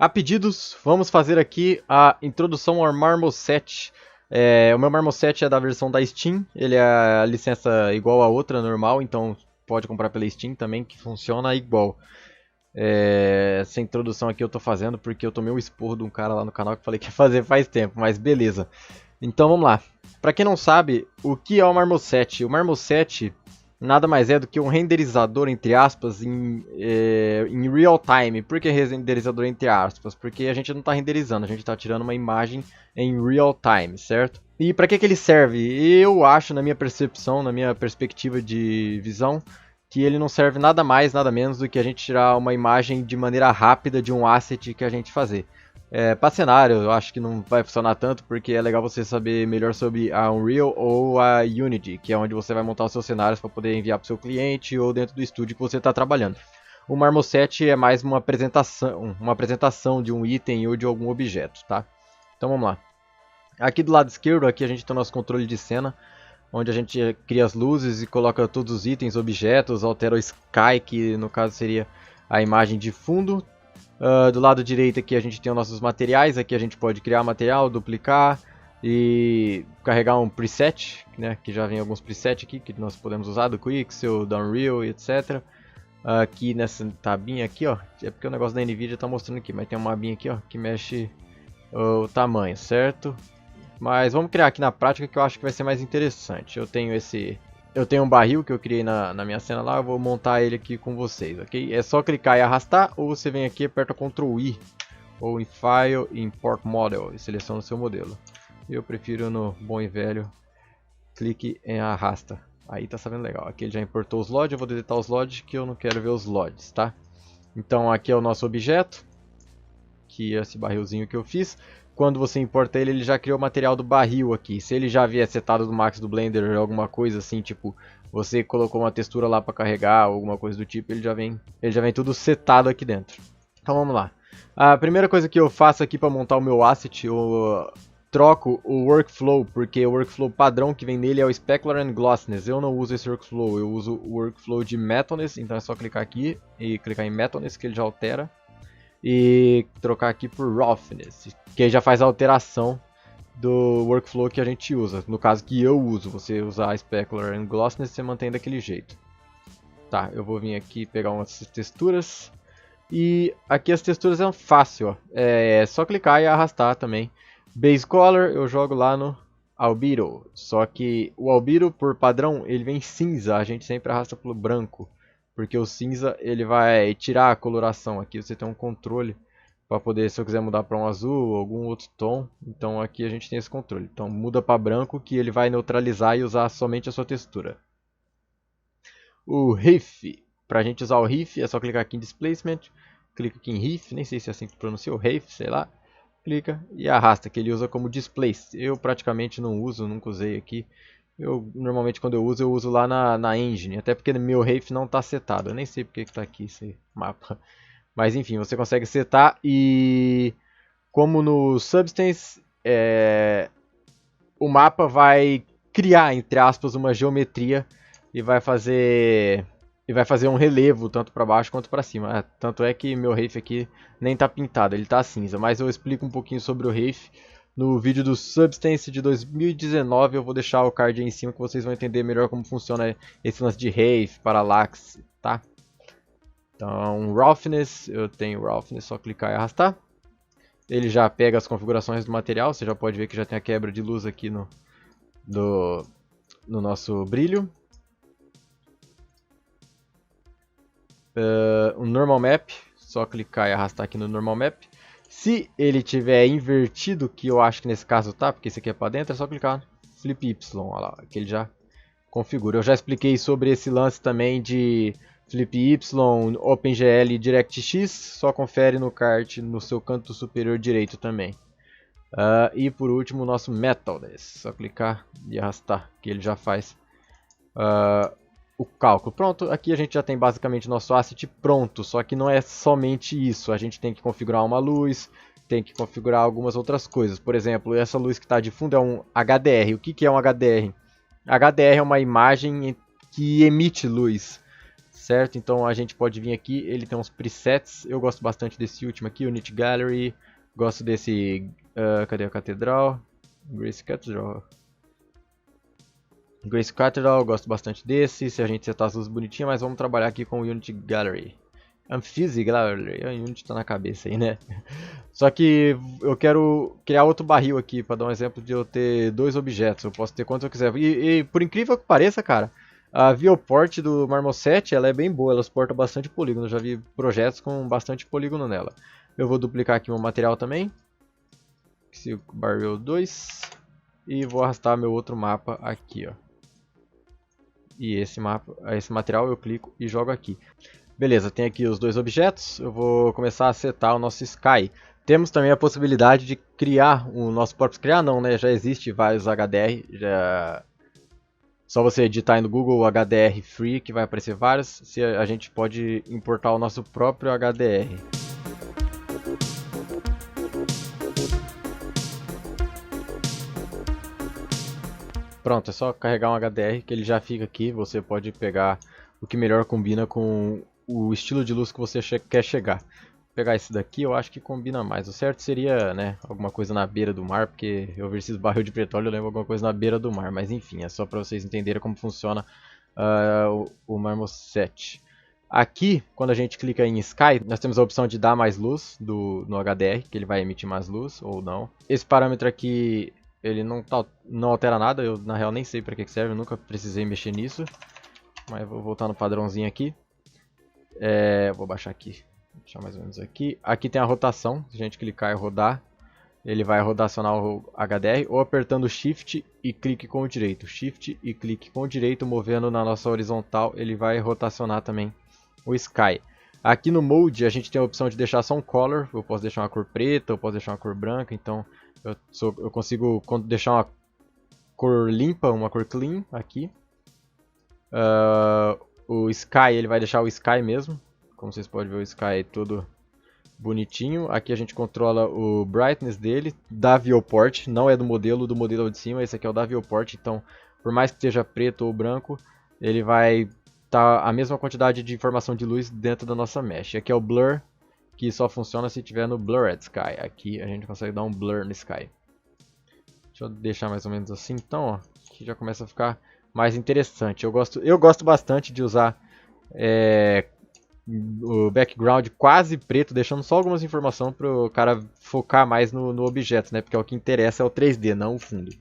A pedidos, vamos fazer aqui a introdução ao Marmoset. O meu Marmoset é da versão da Steam, ele é a licença igual a outra, normal, então pode comprar pela Steam também, que funciona igual. Essa introdução aqui eu tô fazendo porque eu tomei um esporro de um cara lá no canal que falei que ia fazer faz tempo, mas beleza. Então vamos lá. Pra quem não sabe, o que é o Marmoset? O Marmoset nada mais é do que um renderizador, entre aspas, em real time. Por que renderizador, entre aspas? Porque a gente não está renderizando, a gente está tirando uma imagem em real time, certo? E para que ele serve? Eu acho, na minha percepção, na minha perspectiva de visão, que ele não serve nada mais, nada menos do que a gente tirar uma imagem de maneira rápida de um asset que a gente fazer. Para cenário, eu acho que não vai funcionar tanto, porque é legal você saber melhor sobre a Unreal ou a Unity, que é onde você vai montar os seus cenários para poder enviar para o seu cliente ou dentro do estúdio que você está trabalhando. O Marmoset é mais uma apresentação de um item ou de algum objeto, tá? Então vamos lá. Aqui do lado esquerdo, aqui a gente tem o nosso controle de cena, onde a gente cria as luzes e coloca todos os itens, objetos, altera o sky, que no caso seria a imagem de fundo. Do lado direito aqui a gente tem os nossos materiais, aqui a gente pode criar material, duplicar e carregar um preset, né, que já vem alguns presets aqui que nós podemos usar, do Quixel, do Unreal, etc. Aqui nessa tabinha aqui, ó, é porque o negócio da Nvidia está mostrando aqui, mas tem uma abinha aqui, ó, que mexe o tamanho, certo? Mas vamos criar aqui na prática que eu acho que vai ser mais interessante. Eu tenho um barril que eu criei na minha cena lá, eu vou montar ele aqui com vocês, ok? É só clicar e arrastar, ou você vem aqui e aperta Ctrl I, ou em File, Import Model, e seleciona o seu modelo. Eu prefiro no bom e velho, clique em arrasta. Aí tá sabendo legal. Aqui ele já importou os LODs, eu vou deletar os LODs, que eu não quero ver os LODs, tá? Então aqui é o nosso objeto, que é esse barrilzinho que eu fiz. Quando você importa ele, ele já criou o material do barril aqui. Se ele já vier setado do Max do Blender ou alguma coisa assim, tipo, você colocou uma textura lá para carregar ou alguma coisa do tipo, ele já vem tudo setado aqui dentro. Então vamos lá. A primeira coisa que eu faço aqui para montar o meu asset, eu troco o workflow, porque o workflow padrão que vem nele é o Specular and Glossiness. Eu não uso esse workflow, eu uso o workflow de Metalness, então é só clicar aqui e clicar em Metalness que ele já altera. E trocar aqui por Roughness, que aí já faz a alteração do workflow que a gente usa. No caso que eu uso, você usar Specular and Glossiness, você mantém daquele jeito. Tá, eu vou vir aqui pegar umas texturas. E aqui as texturas é fácil, ó. É só clicar e arrastar também. Base Color eu jogo lá no Albedo. Só que o Albedo, por padrão, ele vem cinza. A gente sempre arrasta pelo branco. Porque o cinza ele vai tirar a coloração. Aqui você tem um controle para poder, se eu quiser mudar para um azul ou algum outro tom. Então aqui a gente tem esse controle. Então muda para branco que ele vai neutralizar e usar somente a sua textura. O Riff. Para a gente usar o Riff é só clicar aqui em Displacement. Clica aqui em Riff, nem sei se é assim que pronuncia, o Riff, sei lá. Clica e arrasta, que ele usa como Displace. Eu praticamente não uso, nunca usei aqui. Normalmente quando eu uso lá na engine, até porque meu Rafe não está setado. Eu nem sei porque está aqui esse mapa. Mas enfim, você consegue setar e como no Substance, o mapa vai criar, entre aspas, uma geometria e vai fazer um relevo tanto para baixo quanto para cima. Tanto é que meu Rafe aqui nem está pintado, ele está cinza. Mas eu explico um pouquinho sobre o Rafe no vídeo do Substance de 2019, eu vou deixar o card aí em cima que vocês vão entender melhor como funciona esse lance de Rafe, Parallax, tá? Então, Roughness, eu tenho Roughness, só clicar e arrastar. Ele já pega as configurações do material, você já pode ver que já tem a quebra de luz aqui no nosso brilho. O Normal Map, só clicar e arrastar aqui no Normal Map. Se ele tiver invertido, que eu acho que nesse caso tá, porque esse aqui é para dentro, é só clicar no Flip Y, olha lá, que ele já configura. Eu já expliquei sobre esse lance também de Flip Y, OpenGL e DirectX, só confere no card no seu canto superior direito também. E por último o nosso Metalness, só clicar e arrastar, que ele já faz o cálculo. Pronto, aqui a gente já tem basicamente nosso asset pronto, só que não é somente isso, a gente tem que configurar uma luz, tem que configurar algumas outras coisas. Por exemplo, essa luz que está de fundo é um HDR. O que é um HDR? HDR é uma imagem que emite luz. certo? Então a gente pode vir aqui, ele tem uns presets, eu gosto bastante desse último aqui, Unity Gallery, gosto desse, cadê a Catedral? Grace Cathedral. Grace Cathedral, gosto bastante desse, se a gente setar as luzes bonitinhas, mas vamos trabalhar aqui com o Unity Gallery. Amphizy Gallery, a Unity tá na cabeça aí, né? Só que eu quero criar outro barril aqui, para dar um exemplo de eu ter 2 objetos, eu posso ter quantos eu quiser. E por incrível que pareça, cara, a viewport do Marmoset, ela é bem boa, ela suporta bastante polígono, eu já vi projetos com bastante polígono nela. Eu vou duplicar aqui meu material também, Barrel 2, e vou arrastar meu outro mapa aqui, ó. E esse material eu clico e jogo aqui. Beleza, tem aqui os 2 objetos, eu vou começar a setar o nosso Sky. Temos também a possibilidade de criar o nosso próprio... Criar não, né? Já existe vários HDR, só você digitar aí no Google HDR Free que vai aparecer vários. Se a gente pode importar o nosso próprio HDR. Pronto, é só carregar um HDR que ele já fica aqui. Você pode pegar o que melhor combina com o estilo de luz que você quer chegar. Vou pegar esse daqui, eu acho que combina mais. O certo seria, né, alguma coisa na beira do mar, porque eu vi esses barril de petróleo, eu lembro alguma coisa na beira do mar. Mas enfim, é só para vocês entenderem como funciona o Marmoset. Aqui, quando a gente clica em Sky, nós temos a opção de dar mais luz no HDR, que ele vai emitir mais luz ou não. Esse parâmetro aqui, ele não altera nada, eu na real nem sei para que serve, eu nunca precisei mexer nisso. Mas vou voltar no padrãozinho aqui. Vou baixar aqui, deixar mais ou menos aqui. Aqui tem a rotação, se a gente clicar e rodar, ele vai rotacionar o HDR, ou apertando Shift e clique com o direito. Shift e clique com o direito, movendo na nossa horizontal, ele vai rotacionar também o Sky. Aqui no Mode a gente tem a opção de deixar só um color, eu posso deixar uma cor preta, eu posso deixar uma cor branca, então eu consigo deixar uma cor limpa, uma cor clean aqui. O Sky, ele vai deixar o Sky mesmo, como vocês podem ver o Sky todo bonitinho. Aqui a gente controla o brightness dele, da viewport, não é do modelo de cima, esse aqui é o da viewport, então por mais que esteja preto ou branco, ele vai estar a mesma quantidade de informação de luz dentro da nossa mesh. Aqui é o blur, que só funciona se tiver no Blurred Sky, aqui a gente consegue dar um blur no Sky. Deixa eu deixar mais ou menos assim, então, ó, aqui já começa a ficar mais interessante. Eu gosto bastante de usar o background quase preto, deixando só algumas informações para o cara focar mais no objeto, né? Porque o que interessa é o 3D, não o fundo.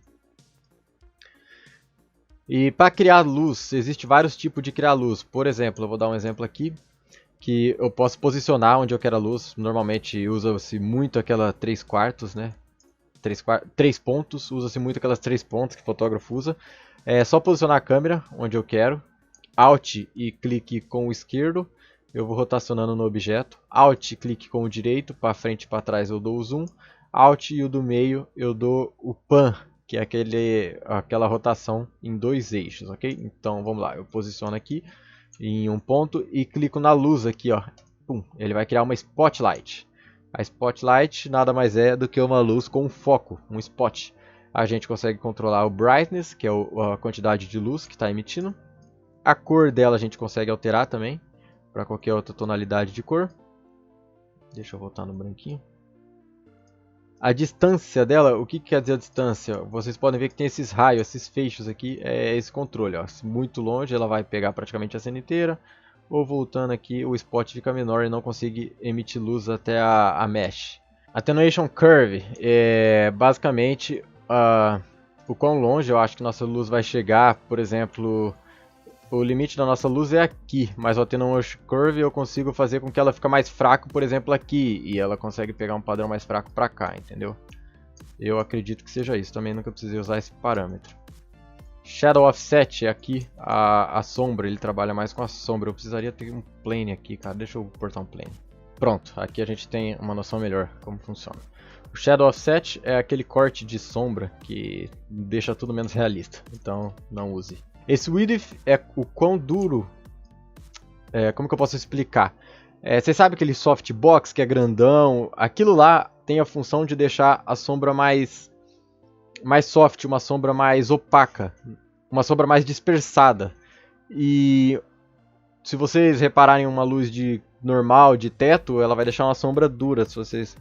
E para criar luz, existe vários tipos de criar luz. Por exemplo, eu vou dar um exemplo aqui, que eu posso posicionar onde eu quero a luz. Normalmente usa-se muito aquela 3/4, né? 3 pontos, usa-se muito aquelas 3 pontos que o fotógrafo usa. É só posicionar a câmera onde eu quero, Alt e clique com o esquerdo, eu vou rotacionando no objeto, Alt e clique com o direito, para frente e para trás eu dou o zoom, Alt e o do meio eu dou o pan, que é aquela rotação em 2 eixos, ok? Então vamos lá, eu posiciono aqui em um ponto e clico na luz aqui, ó, pum, ele vai criar uma spotlight. A spotlight nada mais é do que uma luz com um foco, um spot. A gente consegue controlar o brightness, que é a quantidade de luz que está emitindo. A cor dela a gente consegue alterar também, para qualquer outra tonalidade de cor. Deixa eu voltar no branquinho. A distância dela, o que quer dizer a distância? Vocês podem ver que tem esses raios, esses feixes aqui, é esse controle. Ó. Muito longe ela vai pegar praticamente a cena inteira. Ou voltando aqui, o spot fica menor e não consegue emitir luz até a mesh. Attenuation Curve é basicamente o quão longe eu acho que nossa luz vai chegar. Por exemplo, o limite da nossa luz é aqui, mas o Attenuation Curve eu consigo fazer com que ela fique mais fraca, por exemplo, aqui. E ela consegue pegar um padrão mais fraco para cá, entendeu? Eu acredito que seja isso, também nunca precisei usar esse parâmetro. Shadow Offset é aqui a sombra, ele trabalha mais com a sombra. Eu precisaria ter um plane aqui, cara. Deixa eu portar um plane. Pronto, aqui a gente tem uma noção melhor como funciona. O Shadow Offset é aquele corte de sombra que deixa tudo menos realista, então não use. Esse Width é o quão duro, como que eu posso explicar? Você sabe aquele softbox que é grandão? Aquilo lá tem a função de deixar a sombra mais soft, uma sombra mais opaca, uma sombra mais dispersada. E se vocês repararem uma luz de normal, de teto, ela vai deixar uma sombra dura. Se vocês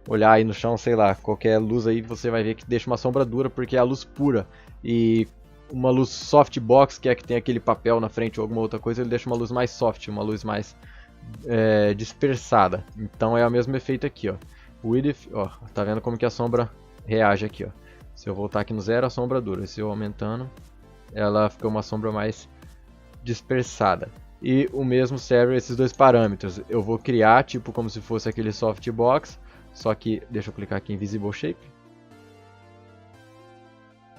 olhar aí no chão, sei lá, qualquer luz aí, você vai ver que deixa uma sombra dura porque é a luz pura. E uma luz softbox, que é que tem aquele papel na frente ou alguma outra coisa, ele deixa uma luz mais soft, uma luz mais dispersada. Então é o mesmo efeito aqui, ó. Width, ó, tá vendo como que a sombra reage aqui, ó. Se eu voltar aqui no zero, a sombra dura. Se eu aumentando, ela fica uma sombra mais dispersada. E o mesmo serve esses dois parâmetros. Eu vou criar tipo como se fosse aquele softbox, só que deixa eu clicar aqui em Visible Shape.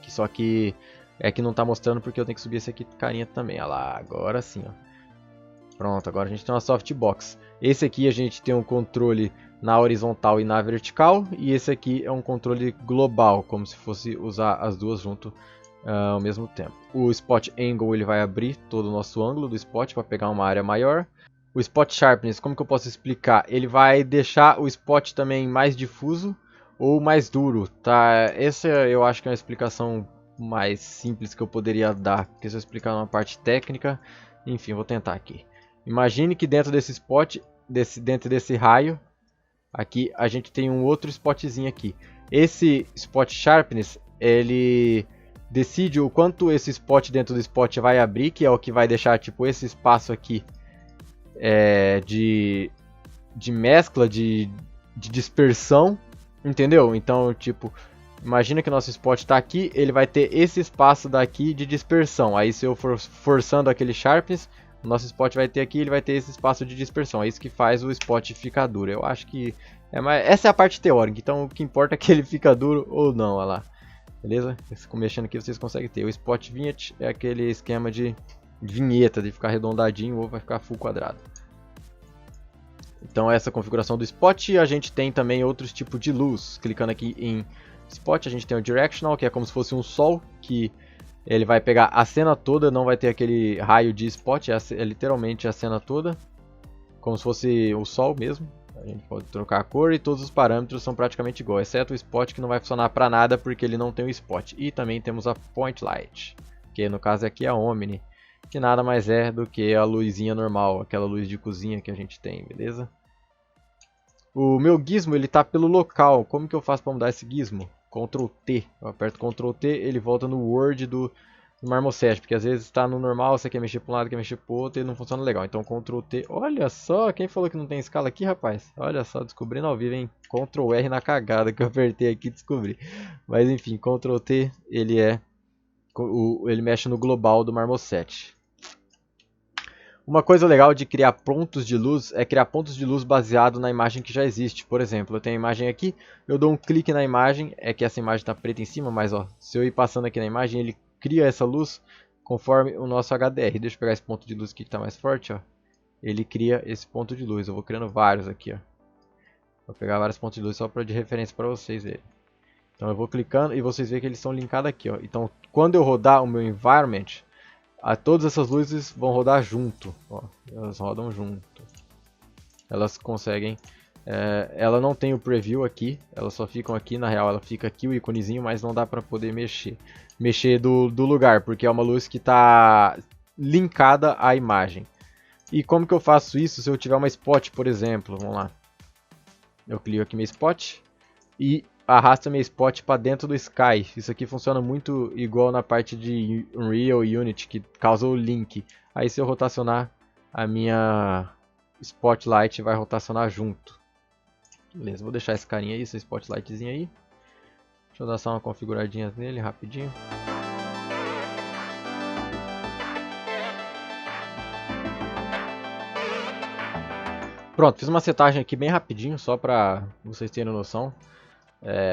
Só que é que não está mostrando porque eu tenho que subir esse aqui carinha também. Olha lá, agora sim, ó. Pronto, agora a gente tem uma softbox. Esse aqui a gente tem um controle na horizontal e na vertical, e esse aqui é um controle global, como se fosse usar as duas junto ao mesmo tempo. O Spot Angle ele vai abrir todo o nosso ângulo do spot para pegar uma área maior. O Spot Sharpness, como que eu posso explicar? Ele vai deixar o spot também mais difuso ou mais duro, tá? Essa eu acho que é uma explicação mais simples que eu poderia dar, porque se eu explicar uma parte técnica, enfim, vou tentar aqui. Imagine que dentro desse spot, dentro desse raio, aqui a gente tem um outro spotzinho aqui. Esse Spot Sharpness, ele decide o quanto esse spot dentro do spot vai abrir, que é o que vai deixar tipo esse espaço aqui de mescla, de dispersão, entendeu? Então, tipo, imagina que o nosso spot está aqui, ele vai ter esse espaço daqui de dispersão. Aí se eu for forçando aquele sharpness, o nosso spot vai ter aqui, ele vai ter esse espaço de dispersão. É isso que faz o spot ficar duro. Eu acho que essa é a parte teórica, então o que importa é que ele fica duro ou não, olha lá. Beleza? Mexendo aqui vocês conseguem ter. O Spot Vignette é aquele esquema de vinheta, de ficar arredondadinho ou vai ficar full quadrado. Então essa configuração do Spot, a gente tem também outros tipos de luz. Clicando aqui em Spot, a gente tem o Directional, que é como se fosse um sol, que ele vai pegar a cena toda, não vai ter aquele raio de spot, é literalmente a cena toda, como se fosse o sol mesmo. A gente pode trocar a cor e todos os parâmetros são praticamente iguais, exceto o spot que não vai funcionar para nada porque ele não tem o spot. E também temos a Point Light, que no caso aqui é a Omni, que nada mais é do que a luzinha normal, aquela luz de cozinha que a gente tem, beleza? O meu gizmo ele tá pelo local, como que eu faço para mudar esse gizmo? Ctrl T, eu aperto Ctrl T, ele volta no Word do Marmoset, porque às vezes está no normal, você quer mexer para um lado, quer mexer para o outro e não funciona legal. Então Ctrl T, olha só, quem falou que não tem escala aqui, rapaz? Olha só, descobrindo ao vivo, hein? Ctrl R na cagada que eu apertei aqui e descobri. Mas enfim, Ctrl T, ele mexe no global do Marmoset. Uma coisa legal de criar pontos de luz é criar pontos de luz baseado na imagem que já existe. Por exemplo, eu tenho a imagem aqui, eu dou um clique na imagem, é que essa imagem está preta em cima, mas ó, se eu ir passando aqui na imagem, ele cria essa luz conforme o nosso HDR. Deixa eu pegar esse ponto de luz aqui que está mais forte, ó. Ele cria esse ponto de luz, eu vou criando vários aqui, ó. Vou pegar vários pontos de luz só de referência para vocês verem. Então eu vou clicando e vocês veem que eles estão linkados aqui, ó. Então quando eu rodar o meu environment, todas essas luzes vão rodar junto, ó, elas rodam junto. Elas conseguem, ela não tem o preview aqui, elas só ficam aqui, na real ela fica aqui o íconezinho, mas não dá para poder mexer do lugar, porque é uma luz que está linkada à imagem. E como que eu faço isso se eu tiver uma spot, por exemplo, vamos lá. Eu clico aqui meu spot e arrasta meu spot para dentro do Sky. Isso aqui funciona muito igual na parte de Unreal e Unity, que causa o link. Aí se eu rotacionar, a minha Spotlight vai rotacionar junto. Beleza, vou deixar esse carinha aí, esse Spotlightzinho aí. Deixa eu dar só uma configuradinha nele rapidinho. Pronto, fiz uma setagem aqui bem rapidinho, só para vocês terem noção.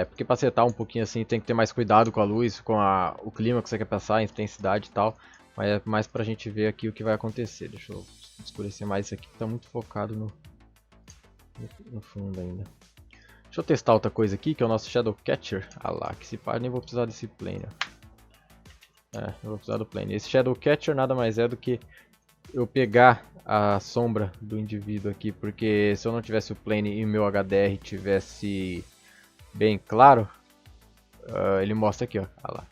Porque para setar um pouquinho assim tem que ter mais cuidado com a luz, com o clima que você quer passar, a intensidade e tal. Mas é mais pra gente ver aqui o que vai acontecer. Deixa eu escurecer mais isso aqui que tá muito focado no fundo ainda. Deixa eu testar outra coisa aqui, que é o nosso Shadow Catcher. Ah lá, que se pá, nem vou precisar desse plane. Eu vou precisar do plane. Esse Shadow Catcher nada mais é do que eu pegar a sombra do indivíduo aqui, porque se eu não tivesse o plane e o meu HDR tivesse bem claro, ele mostra aqui, ó, lá.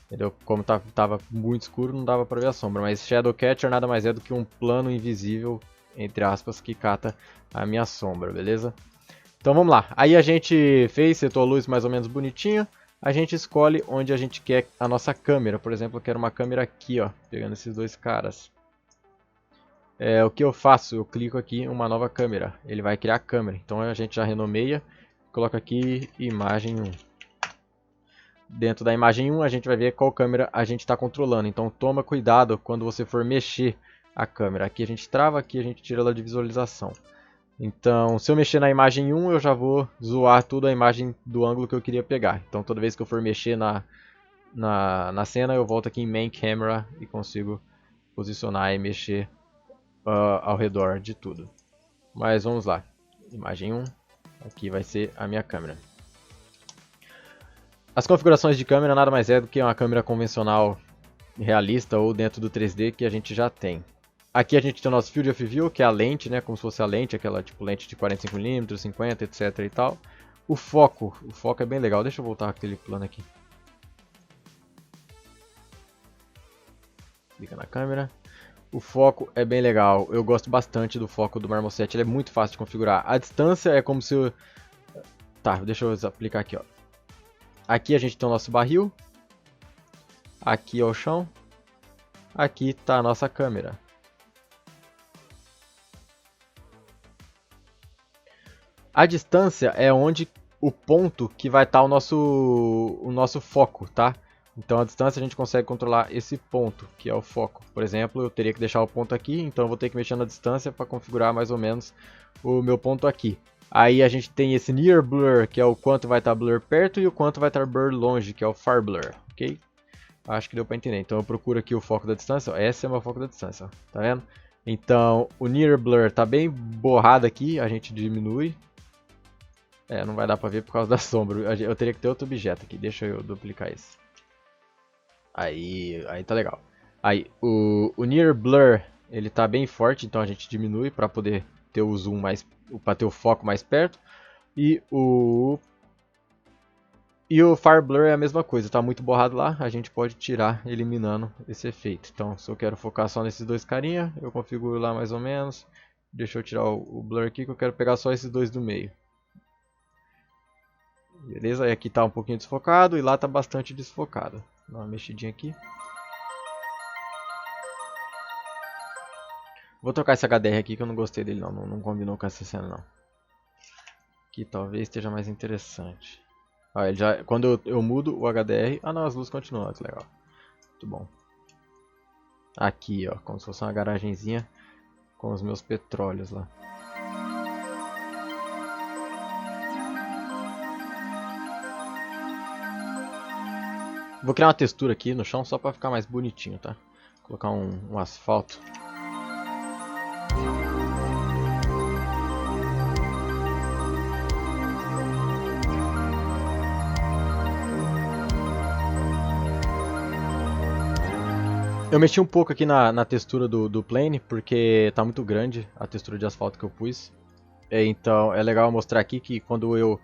Entendeu? Como tava muito escuro, não dava pra ver a sombra. Mas Shadow Catcher nada mais é do que um plano invisível, entre aspas, que cata a minha sombra, beleza? Então vamos lá. Aí a gente setou a luz mais ou menos bonitinha. A gente escolhe onde a gente quer a nossa câmera. Por exemplo, eu quero uma câmera aqui, ó, pegando esses dois caras. O que eu faço? Eu clico aqui em uma nova câmera. Ele vai criar a câmera. Então a gente já renomeia. Coloca aqui imagem 1. Dentro da imagem 1 a gente vai ver qual câmera a gente está controlando. Então toma cuidado quando você for mexer a câmera. Aqui a gente trava, aqui a gente tira ela de visualização. Então se eu mexer na imagem 1 eu já vou zoar tudo a imagem do ângulo que eu queria pegar. Então toda vez que eu for mexer na cena eu volto aqui em Main Camera e consigo posicionar e mexer ao redor de tudo. Mas vamos lá. Imagem 1. Aqui vai ser a minha câmera. As configurações de câmera nada mais é do que uma câmera convencional realista ou dentro do 3D que a gente já tem. Aqui a gente tem o nosso Field of View, que é a lente, né, como se fosse a lente, aquela tipo lente de 45mm, 50, etc e tal. O foco é bem legal. Deixa eu voltar aquele plano aqui. Clica na câmera. O foco é bem legal. Eu gosto bastante do foco do Marmoset, ele é muito fácil de configurar. A distância é como se eu... Tá, deixa eu aplicar aqui, ó. Aqui a gente tem o nosso barril. Aqui é o chão. Aqui está a nossa câmera. A distância é onde o ponto que vai estar o nosso foco, tá? Então a distância a gente consegue controlar esse ponto, que é o foco. Por exemplo, eu teria que deixar o ponto aqui, então eu vou ter que mexer na distância para configurar mais ou menos o meu ponto aqui. Aí a gente tem esse Near Blur, que é o quanto vai estar blur perto, e o quanto vai estar blur longe, que é o Far Blur, ok? Acho que deu para entender. Então eu procuro aqui o foco da distância, ó. Esse é o meu foco da distância, ó. Tá vendo? Então o Near Blur tá bem borrado aqui, a gente diminui. Não vai dar para ver por causa da sombra, eu teria que ter outro objeto aqui, deixa eu duplicar esse. Aí tá legal. Aí o Near Blur, ele tá bem forte, então a gente diminui para poder ter o zoom para ter o foco mais perto. E o Far Blur é a mesma coisa, tá muito borrado lá, a gente pode tirar eliminando esse efeito. Então, se eu quero focar só nesses dois carinha, eu configuro lá mais ou menos. Deixa eu tirar o blur aqui que eu quero pegar só esses dois do meio. Beleza? Aí aqui tá um pouquinho desfocado e lá tá bastante desfocado. Dá uma mexidinha aqui. Vou trocar esse HDR aqui que eu não gostei dele não combinou com essa cena não. Aqui talvez esteja mais interessante. Quando eu mudo o HDR... Ah não, as luzes continuam, que legal. Muito bom. Aqui, ó, como se fosse uma garagenzinha com os meus petróleos lá. Vou criar uma textura aqui no chão só para ficar mais bonitinho, tá? Vou colocar um asfalto. Eu mexi um pouco aqui na textura do plane, porque tá muito grande a textura de asfalto que eu pus. Então é legal mostrar aqui que quando eu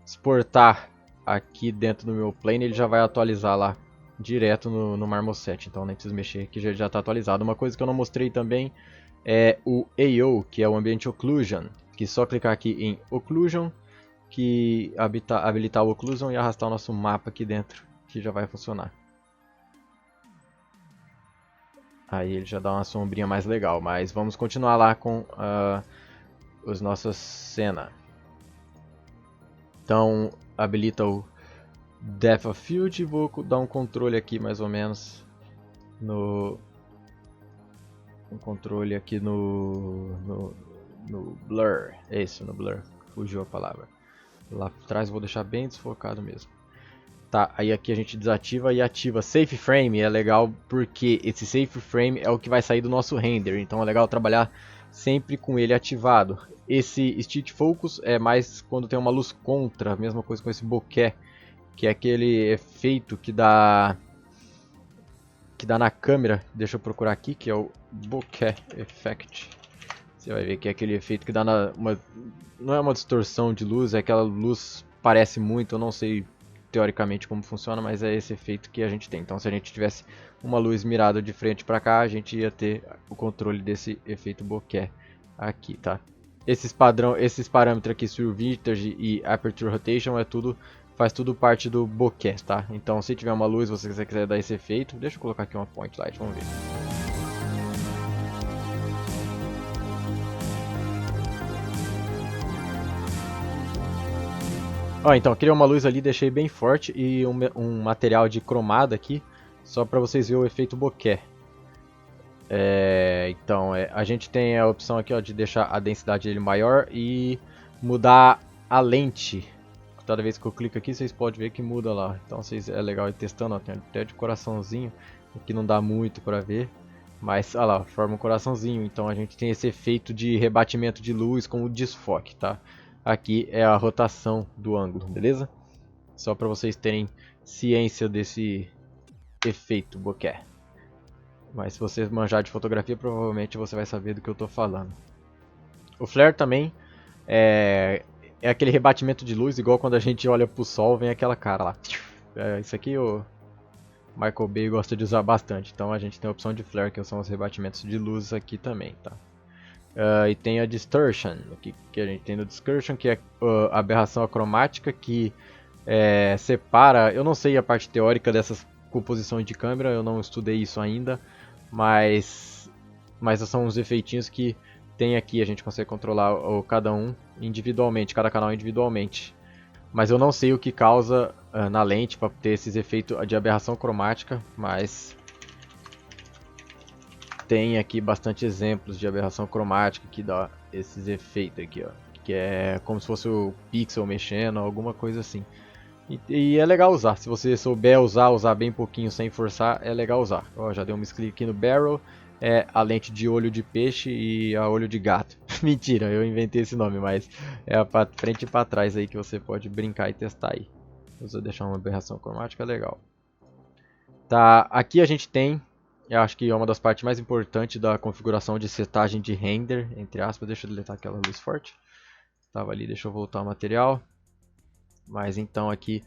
exportar aqui dentro do meu plane, ele já vai atualizar lá direto no Marmoset. Então nem preciso mexer, que já está atualizado. Uma coisa que eu não mostrei também é o AO, que é o Ambient Occlusion. Que só clicar aqui em Occlusion, que habilitar o Occlusion e arrastar o nosso mapa aqui dentro, que já vai funcionar. Aí ele já dá uma sombrinha mais legal, mas vamos continuar lá com as nossas cenas. Então habilita o Depth of Field, vou dar um controle aqui mais ou menos no Blur, é isso, no Blur, fugiu a palavra. Lá atrás vou deixar bem desfocado mesmo. Tá, aí aqui a gente desativa e ativa Safe Frame, é legal porque esse Safe Frame é o que vai sair do nosso render, então é legal trabalhar sempre com ele ativado. Esse Stick Focus é mais quando tem uma luz contra, a mesma coisa com esse bokeh, que é aquele efeito que dá na câmera. Deixa eu procurar aqui, que é o Bokeh Effect. Você vai ver que é aquele efeito que dá não é uma distorção de luz, é aquela luz parece muito, eu não sei teoricamente como funciona, mas é esse efeito que a gente tem. Então se a gente tivesse uma luz mirada de frente para cá, a gente ia ter o controle desse efeito bokeh aqui, tá? Esses parâmetros aqui, Sur Vintage e Aperture Rotation, faz tudo parte do bokeh, tá? Então se tiver uma luz, você quiser dar esse efeito, deixa eu colocar aqui uma point light, vamos ver. Ó, então, criei uma luz ali, deixei bem forte e um material de cromada aqui, só para vocês verem o efeito bokeh. Então, a gente tem a opção aqui ó, de deixar a densidade dele maior e mudar a lente. Toda vez que eu clico aqui, vocês podem ver que muda lá. Então, é legal ir testando, ó, tem até de coraçãozinho, aqui não dá muito para ver. Mas, olha lá, forma um coraçãozinho, então a gente tem esse efeito de rebatimento de luz com o desfoque, tá? Aqui é a rotação do ângulo, beleza? Só para vocês terem ciência desse efeito bokeh. Mas se você manjar de fotografia, provavelmente você vai saber do que eu estou falando. O flare também é aquele rebatimento de luz, igual quando a gente olha para o sol, vem aquela cara lá. Isso aqui o Michael Bay gosta de usar bastante, então a gente tem a opção de flare, que são os rebatimentos de luz aqui também, tá? E tem a distortion, que a gente tem no distortion, que é a aberração acromática, que separa, eu não sei a parte teórica dessas composições de câmera, eu não estudei isso ainda, mas são uns efeitinhos que tem aqui, a gente consegue controlar cada um individualmente, cada canal individualmente. Mas eu não sei o que causa na lente para ter esses efeitos de aberração cromática, mas tem aqui bastante exemplos de aberração cromática que dá esses efeitos aqui, ó, que é como se fosse o pixel mexendo, alguma coisa assim. E é legal usar, se você souber usar bem pouquinho sem forçar, é legal usar. Ó, já dei um clique aqui no barrel, a lente de olho de peixe e a olho de gato. Mentira, eu inventei esse nome, mas é a pra frente e pra trás aí que você pode brincar e testar aí. Se eu deixar uma aberração cromática, é legal. Tá, aqui a gente tem, eu acho que é uma das partes mais importantes da configuração de setagem de render, entre aspas. Deixa eu deletar aquela luz forte. Estava ali, deixa eu voltar ao material. Mas então aqui,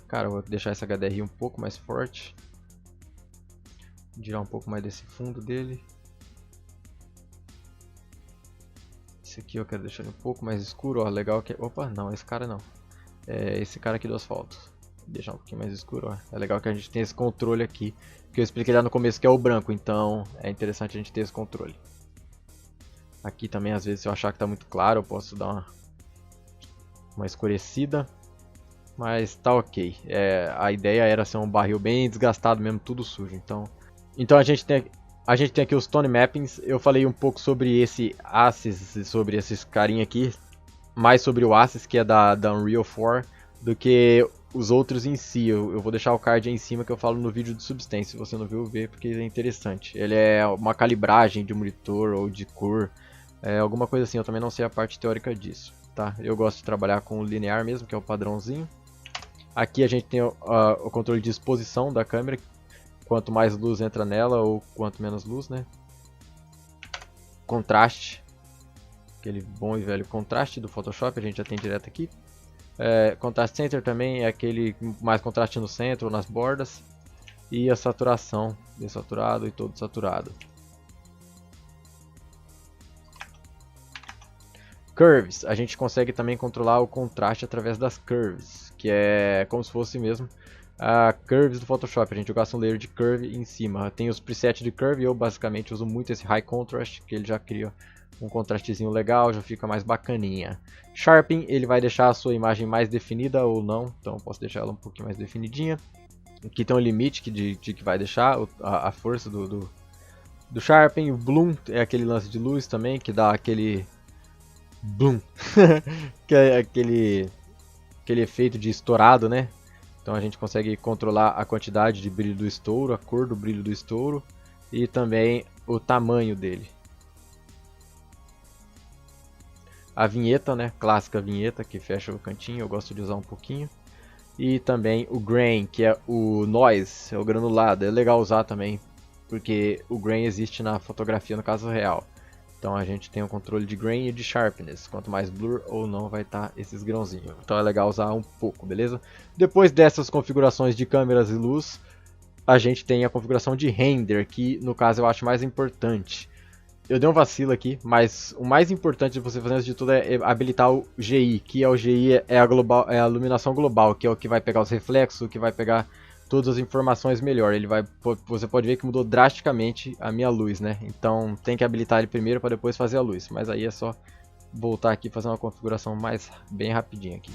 cara, eu vou deixar esse HDRI um pouco mais forte. Tirar um pouco mais desse fundo dele. Esse aqui eu quero deixar ele um pouco mais escuro, ó, legal que... Opa, não, esse cara não. Esse cara aqui do asfalto. Vou deixar um pouquinho mais escuro, ó. É legal que a gente tem esse controle aqui, que eu expliquei lá no começo que é o branco, então é interessante a gente ter esse controle. Aqui também, às vezes, se eu achar que tá muito claro, eu posso dar uma escurecida. Mas tá ok. A ideia era ser um barril bem desgastado mesmo, tudo sujo. Então a gente tem aqui os Tone Mappings. Eu falei um pouco sobre esse Axis, sobre esses carinha aqui. Mais sobre o Axis, que é da Unreal 4, do que os outros em si. Eu vou deixar o card aí em cima que eu falo no vídeo do Substance. Se você não viu, vê porque é interessante. Ele é uma calibragem de monitor ou de cor. Alguma coisa assim, eu também não sei a parte teórica disso. Tá? Eu gosto de trabalhar com o linear mesmo, que é o padrãozinho. Aqui a gente tem o controle de exposição da câmera. Quanto mais luz entra nela ou quanto menos luz, né? Contraste. Aquele bom e velho contraste do Photoshop, a gente já tem direto aqui. Contrast Center também é aquele mais contraste no centro ou nas bordas. E a saturação, desaturado e todo saturado. Curves, a gente consegue também controlar o contraste através das curves, que é como se fosse mesmo a curves do Photoshop. A gente gasta um layer de curve em cima. Tem os presets de curve e eu basicamente uso muito esse High Contrast, que ele já cria um contrastezinho legal, já fica mais bacaninha. Sharpening, ele vai deixar a sua imagem mais definida ou não, então eu posso deixar ela um pouquinho mais definidinha. Aqui tem um limite de que vai deixar a força do Sharpening. O Bloom é aquele lance de luz também, que dá aquele Bloom, que é aquele efeito de estourado, né? Então a gente consegue controlar a quantidade de brilho do estouro, a cor do brilho do estouro e também o tamanho dele. A vinheta, né? Clássica vinheta que fecha o cantinho, eu gosto de usar um pouquinho. E também o grain, que é o noise, é o granulado. É legal usar também, porque o grain existe na fotografia no caso real. Então a gente tem o controle de grain e de sharpness. Quanto mais blur ou não vai estar esses grãozinhos. Então é legal usar um pouco, beleza? Depois dessas configurações de câmeras e luz, a gente tem a configuração de render, que no caso eu acho mais importante. Eu dei um vacilo aqui, mas o mais importante de você fazer antes de tudo é habilitar o GI, que é o GI é a iluminação global, que é o que vai pegar os reflexos, o que vai pegar todas as informações melhor. Você pode ver que mudou drasticamente a minha luz, né? Então tem que habilitar ele primeiro para depois fazer a luz. Mas aí é só voltar aqui e fazer uma configuração bem rapidinha aqui.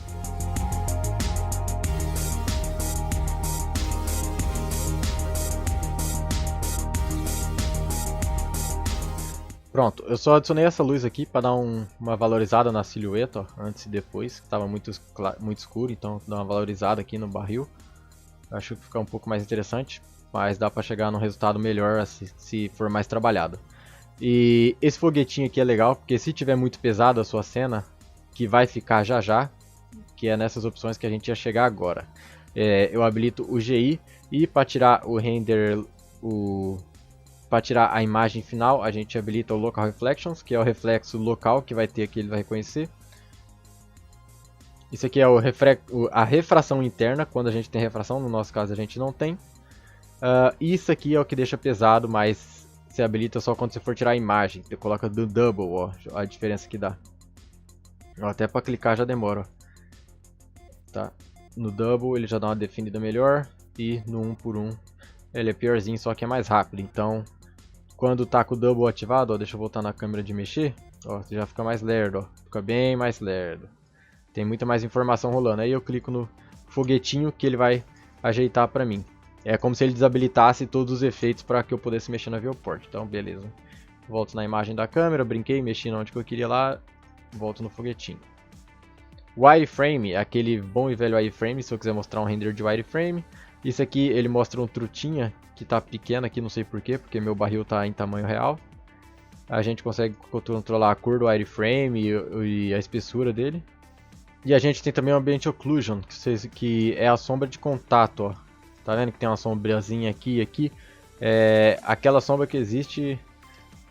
Pronto, eu só adicionei essa luz aqui para dar uma valorizada na silhueta, ó, antes e depois, que estava muito escuro, então dá uma valorizada aqui no barril. Acho que fica um pouco mais interessante, mas dá para chegar num resultado melhor se for mais trabalhado. E esse foguetinho aqui é legal, porque se tiver muito pesado a sua cena, que vai ficar já já, que é nessas opções que a gente ia chegar agora. Eu habilito o GI e para tirar o render, para tirar a imagem final, a gente habilita o Local Reflections, que é o reflexo local que vai ter aqui, ele vai reconhecer. Isso aqui é a refração interna, quando a gente tem refração, no nosso caso a gente não tem. Isso aqui é o que deixa pesado, mas se habilita só quando você for tirar a imagem. Você coloca do double, ó, a diferença que dá. Até para clicar já demora. Ó. Tá. No double ele já dá uma definida melhor, e no 1 por 1 ele é piorzinho, só que é mais rápido. Então, quando tá com o double ativado, ó, deixa eu voltar na câmera de mexer, ó, já fica mais lerdo, ó, fica bem mais lerdo. Tem muita mais informação rolando. Aí eu clico no foguetinho que ele vai ajeitar pra mim. É como se ele desabilitasse todos os efeitos para que eu pudesse mexer na viewport. Então, beleza. Volto na imagem da câmera, brinquei, mexi onde que eu queria lá, volto no foguetinho. O wireframe é aquele bom e velho wireframe, se eu quiser mostrar um render de wireframe. Isso aqui ele mostra um trutinha que está pequeno aqui, não sei porquê, porque meu barril está em tamanho real. A gente consegue controlar a cor do wireframe e a espessura dele. E a gente tem também o Ambient Occlusion, que é a sombra de contato, ó. Tá vendo que tem uma sombrazinha aqui e aqui? É aquela sombra que existe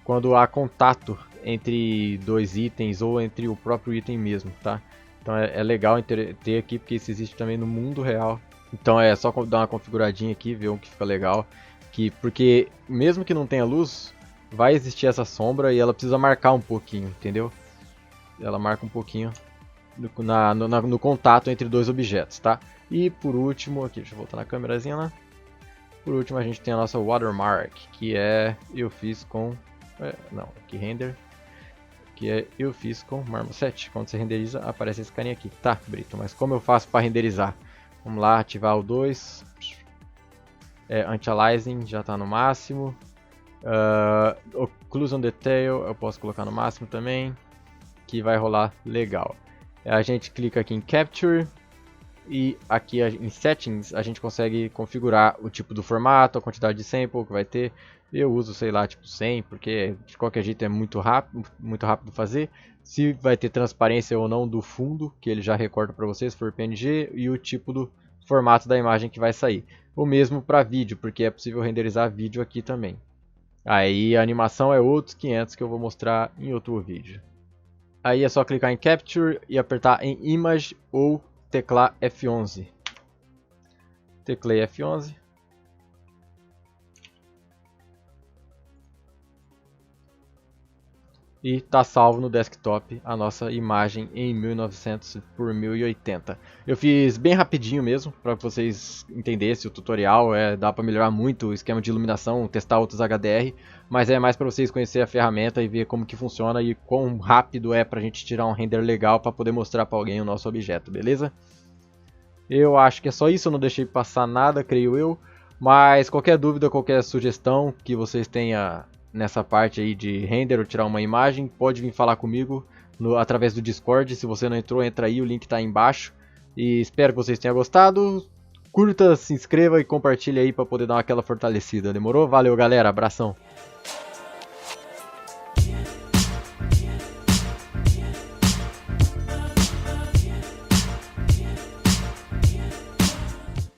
quando há contato entre dois itens ou entre o próprio item mesmo, tá? Então é legal ter aqui, porque isso existe também no mundo real. Então é só dar uma configuradinha aqui, ver o que fica legal. Porque mesmo que não tenha luz, vai existir essa sombra e ela precisa marcar um pouquinho, entendeu? Ela marca um pouquinho no contato entre dois objetos, tá? E por último, aqui, deixa eu voltar na câmerazinha lá. Por último a gente tem a nossa watermark, que eu fiz com... aqui render. Que eu fiz com Marmoset. Quando você renderiza, aparece esse carinha aqui. Tá, Brito, mas como eu faço para renderizar? Vamos lá, ativar o 2. Anti-aliasing já está no máximo. Occlusion Detail eu posso colocar no máximo também, que vai rolar legal. A gente clica aqui em Capture e aqui em Settings a gente consegue configurar o tipo do formato, a quantidade de sample que vai ter. Eu uso, sei lá, tipo 100, porque de qualquer jeito é muito rápido fazer. Se vai ter transparência ou não do fundo, que ele já recorta para vocês, se for PNG, e o tipo do formato da imagem que vai sair. O mesmo para vídeo, porque é possível renderizar vídeo aqui também. Aí a animação é outros 500 que eu vou mostrar em outro vídeo. Aí é só clicar em Capture e apertar em Image ou teclar F11. Teclei F11. E está salvo no desktop a nossa imagem em 1900 por 1080. Eu fiz bem rapidinho mesmo, para vocês entenderem o tutorial. Dá para melhorar muito o esquema de iluminação, testar outros HDR, mas é mais para vocês conhecerem a ferramenta e ver como que funciona e quão rápido é para a gente tirar um render legal para poder mostrar para alguém o nosso objeto, beleza? Eu acho que é só isso, eu não deixei passar nada, creio eu. Mas qualquer dúvida, qualquer sugestão que vocês tenham nessa parte aí de render ou tirar uma imagem, pode vir falar comigo através do Discord. Se você não entrou, entra aí, o link está aí embaixo. E espero que vocês tenham gostado. Curta, se inscreva e compartilhe aí para poder dar aquela fortalecida. Demorou? Valeu, galera. Abração.